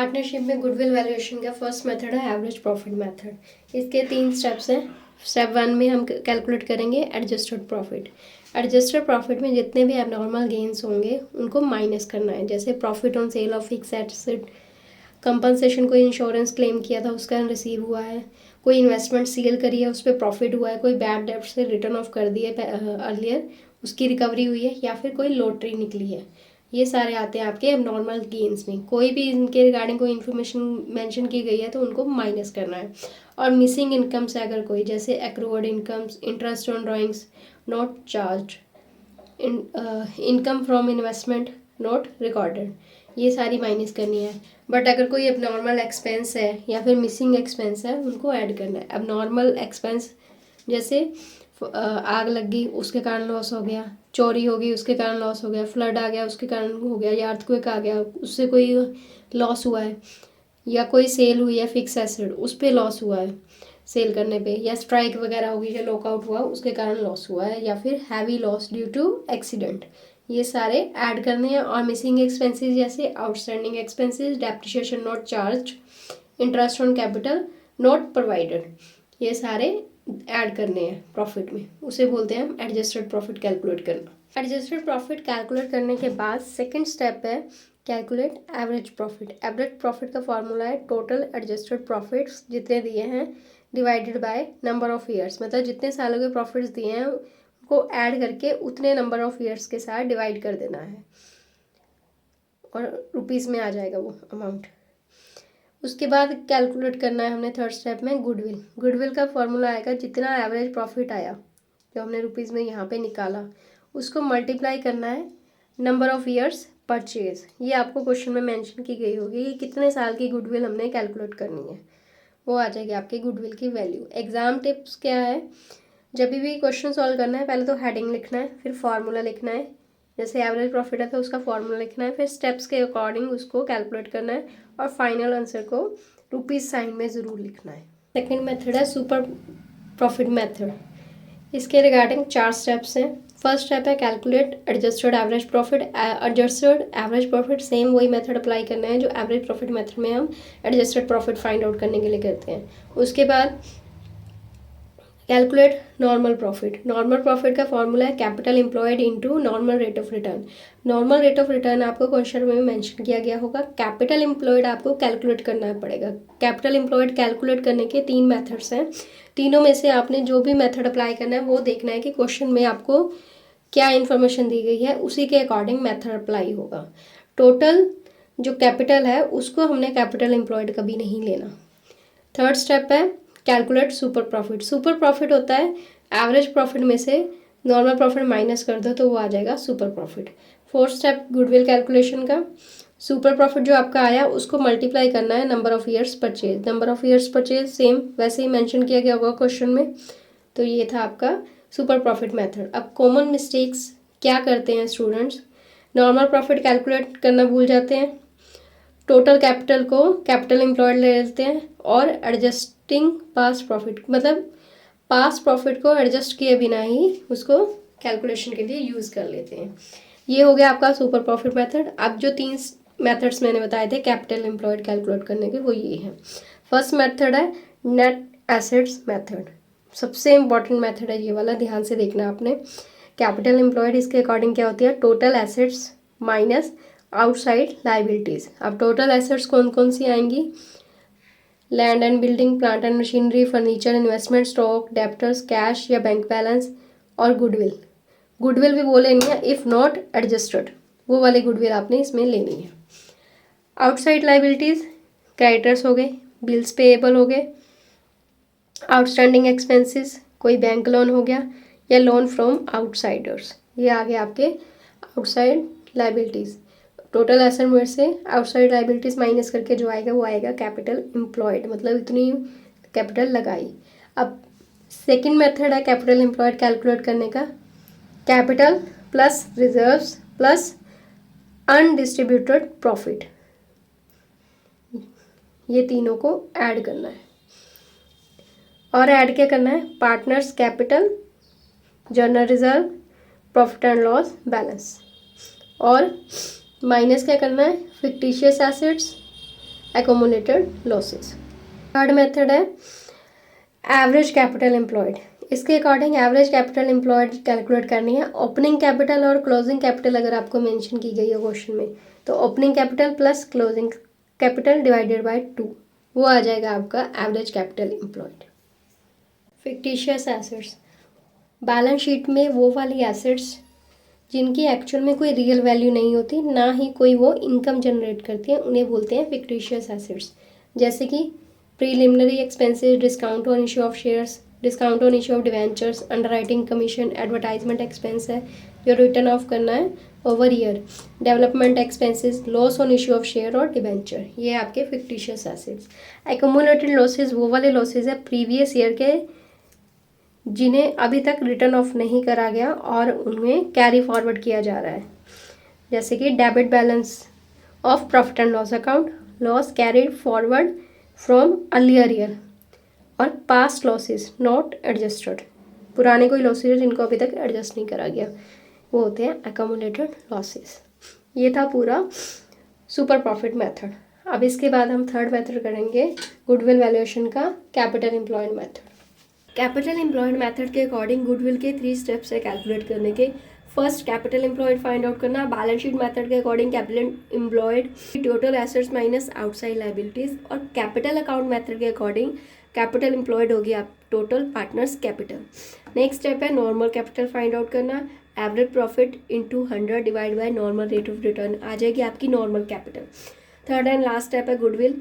Partnership में goodwill valuation का first method है एवरेज प्रॉफिट मेथड। इसके 3 स्टेप्स हैं। स्टेप 1 में हम कैलकुलेट करेंगे एडजस्टेड प्रॉफिट। एडजस्टेड प्रॉफिट में जितने भी एबनॉर्मल गेंस होंगे उनको माइनस करना है, जैसे profit on sale of fix asset, compensation, कोई इंश्योरेंस क्लेम किया था उसका रिसीव हुआ है, कोई इन्वेस्टमेंट सील करी है उस पर प्रॉफिट हुआ है, कोई बैड डेब्ट से रिटर्न ऑफ कर दिए अर्लियर उसकी रिकवरी हुई है, या फिर कोई लॉटरी निकली है। ये सारे आते हैं आपके एबनॉर्मल गेन्स में। कोई भी इनके रिगार्डिंग कोई इन्फॉर्मेशन मेंशन की गई है तो उनको माइनस करना है। और मिसिंग इनकम से अगर कोई, जैसे accrued incomes, interest on drawings not charge, income from investment not recorded, ये सारी माइनस करनी है। बट अगर कोई एबनॉर्मल एक्सपेंस है या फिर मिसिंग एक्सपेंस है उनको ऐड करना है। एबनॉर्मल एक्सपेंस जैसे आग लग गई उसके कारण लॉस हो गया, चोरी हो गई उसके कारण लॉस हो गया, फ्लड आ गया उसके कारण हो गया, या अर्थक्वेक आ गया उससे कोई लॉस हुआ है, या कोई सेल हुई है फिक्स एसेट उस पर लॉस हुआ है सेल करने पे, या स्ट्राइक वगैरह हो गई या लॉकआउट हुआ उसके कारण लॉस हुआ है, या फिर heavy loss due to accident, ये सारे ऐड करने हैं। और मिसिंग एक्सपेंसेस जैसे outstanding expenses, depreciation not charge, interest on capital not provided, ये सारे ऐड करने हैं प्रॉफिट में। उसे बोलते हैं हम एडजस्टेड प्रॉफिट कैलकुलेट करना। एडजस्टेड प्रॉफिट कैलकुलेट करने के बाद सेकंड स्टेप है calculate average profit. Average profit का फॉर्मूला है टोटल एडजस्टेड प्रॉफिट्स जितने दिए हैं divided by number of years, मतलब जितने सालों के प्रॉफिट्स दिए हैं उनको ऐड करके उतने नंबर ऑफ ईयर्स के साथ डिवाइड कर देना है और रुपीज़ में आ जाएगा वो अमाउंट। उसके बाद कैलकुलेट करना है हमने थर्ड स्टेप में गुडविल। गुडविल का फॉर्मूला आएगा जितना एवरेज प्रॉफिट आया जो हमने रुपीज़ में यहाँ पे निकाला उसको मल्टीप्लाई करना है नंबर ऑफ ईयर्स परचेज। ये आपको क्वेश्चन में मेंशन की गई होगी कि कितने साल की गुडविल हमने कैलकुलेट करनी है, वो आ जाएगी आपकी गुडविल की वैल्यू। एग्जाम टिप्स क्या है, जब भी क्वेश्चन सॉल्व करना है पहले तो हेडिंग लिखना है, फिर फार्मूला लिखना है, जैसे एवरेज प्रॉफिट है तो उसका फॉर्मूला लिखना है, फिर स्टेप्स के अकॉर्डिंग उसको कैलकुलेट करना है और फाइनल आंसर को रुपीज़ साइन में ज़रूर लिखना है। सेकंड मेथड है सुपर प्रॉफिट मेथड। इसके रिगार्डिंग 4 स्टेप्स हैं। फर्स्ट स्टेप है calculate adjusted average profit. Adjusted average profit same वही मेथड अप्लाई करना है जो एवरेज प्रॉफिट मेथड में हम एडजस्टेड प्रॉफिट फाइंड आउट करने के लिए करते हैं। उसके बाद calculate normal profit. Normal profit का फॉर्मूला है capital employed into normal rate of return. Normal rate of return आपको क्वेश्चन में मेंशन किया गया होगा, कैपिटल एम्प्लॉयड आपको कैलकुलेट करना पड़ेगा। कैपिटल एम्प्लॉयड कैलकुलेट करने के 3 मेथड्स हैं, तीनों में से आपने जो भी मेथड अप्लाई करना है वो देखना है कि क्वेश्चन में आपको क्या इन्फॉर्मेशन दी गई है उसी के अकॉर्डिंग मेथड अप्लाई होगा। टोटल जो कैपिटल है उसको हमने कैपिटल एम्प्लॉयड कभी नहीं लेना। थर्ड स्टेप है calculate super profit. Super profit होता है एवरेज प्रॉफिट में से नॉर्मल प्रॉफिट माइनस कर दो तो वो आ जाएगा super profit. Fourth step goodwill calculation का, सुपर प्रॉफिट जो आपका आया उसको मल्टीप्लाई करना है number of years purchase. Number of years purchase same वैसे ही मेंशन किया गया होगा क्वेश्चन में। तो ये था आपका सुपर प्रॉफिट मेथड। अब कॉमन मिस्टेक्स क्या करते हैं स्टूडेंट्स, नॉर्मल प्रॉफिट कैलकुलेट करना भूल जाते हैं, टोटल कैपिटल को कैपिटल एम्प्लॉयड ले लेते हैं, और एडजस्टिंग पास्ट प्रॉफिट मतलब पास्ट प्रॉफिट को एडजस्ट किए बिना ही उसको कैलकुलेशन के लिए यूज़ कर लेते हैं। ये हो गया आपका सुपर प्रॉफिट मेथड। अब जो 3 मेथड्स मैंने बताए थे कैपिटल एम्प्लॉयड कैलकुलेट करने के वो ये हैं। फर्स्ट मेथड है नेट एसेट्स मेथड, सबसे इम्पॉर्टेंट मेथड है ये वाला, ध्यान से देखना आपने। कैपिटल एम्प्लॉयड इसके अकॉर्डिंग क्या होती है, total assets minus outside liabilities. अब टोटल एसेट्स कौन कौन सी आएंगी, land and building, plant and machinery, furniture, investment, stock, debtors, cash या बैंक बैलेंस, और गुडविल। गुडविल भी वो लेनी है इफ़ नॉट एडजस्टेड, वो वाली गुडविल आपने इसमें लेनी है। आउटसाइड लाइबिलिटीज़ क्रेडिटर्स हो गए, बिल्स पेएबल हो गए, आउटस्टैंडिंग एक्सपेंसेस कोई बैंक लोन हो गया या लोन फ्रॉम आउटसाइडर्स, ये आ गए आपके आउटसाइड लाइबिलिटीज़। टोटल एसेट में से आउटसाइड लाइबिलिटीज़ माइनस करके जो आएगा वो आएगा कैपिटल एम्प्लॉयड, मतलब इतनी कैपिटल लगाई। अब सेकंड मेथड है कैपिटल एम्प्लॉयड कैलकुलेट करने का, capital plus reserves plus undistributed profit, ये तीनों को ऐड करना है। और ऐड क्या करना है, partners capital, journal reserve, profit and loss balance, और माइनस क्या करना है, fictitious assets, accumulated losses. Third method है एवरेज कैपिटल एम्प्लॉयड। इसके according average capital employed calculate करनी है। ओपनिंग कैपिटल और क्लोजिंग कैपिटल अगर आपको मेंशन की गई है क्वेश्चन में, तो opening capital plus closing capital divided by 2, वो आ जाएगा आपका average capital employed. Fictitious assets, balance sheet में वो वाली एसेट्स जिनकी एक्चुअल में कोई रियल वैल्यू नहीं होती, ना ही कोई वो इनकम जनरेट करती है, उन्हें बोलते हैं फिक्टिशियस एसेट्स। जैसे कि preliminary expenses, discount on issue of shares, discount on issue of debentures, underwriting commission, advertisement expense है जो रिटर्न ऑफ करना है over year, development expenses, loss on issue of share और डिवेंचर, ये आपके फिक्टिशियस एसेट्स। एक्यूमुलेटेड लॉसेज वो वाले losses है प्रीवियस ईयर के जिन्हें अभी तक रिटर्न ऑफ नहीं करा गया और उनमें कैरी फॉरवर्ड किया जा रहा है। जैसे कि debit balance of profit and loss account, loss carried forward from earlier year, और पास्ट लॉसेस नॉट एडजस्टेड, पुराने कोई लॉसेज है जिनको अभी तक एडजस्ट नहीं करा गया, वो होते हैं एक्यूमुलेटेड लॉसेस। ये था पूरा सुपर प्रॉफिट मेथड। अब इसके बाद हम थर्ड मेथड करेंगे गुडविल वैल्यूएशन का, capital employed method. Capital employed method के अकॉर्डिंग गुडविल के 3 स्टेप्स है कैलकुलेट करने के। First capital employed find out करना। बैलेंस शीट मेथड के according capital employed total assets minus outside liabilities, और कैपिटल अकाउंट मेथड के अकॉर्डिंग कैपिटल एम्प्लॉयड होगी आप total partners capital. Next step है नॉर्मल कैपिटल फाइंड आउट करना। Average profit into 100 divide by normal rate of return आ जाएगी आपकी normal capital. Third and last step है गुडविल।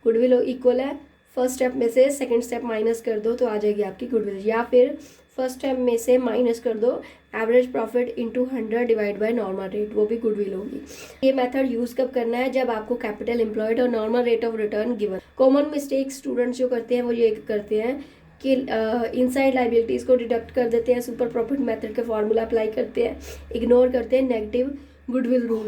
गुडविल इक्वल है फर्स्ट स्टेप में से सेकंड स्टेप माइनस कर दो तो आ जाएगी आपकी गुडविल, या फिर फर्स्ट स्टेप में से माइनस कर दो average profit into 100 divide by normal rate, वो भी गुडविल होगी। ये मेथड यूज़ कब करना है? जब आपको कैपिटल एम्प्लॉयड और normal rate of return given. Common mistake students जो करते हैं वो ये करते हैं कि इनसाइड लाइबिलिटीज़ को डिडक्ट कर देते हैं, सुपर प्रॉफिट मेथड का फॉर्मूला अप्लाई करते हैं, इग्नोर करते हैं नेगेटिव गुडविल रूल।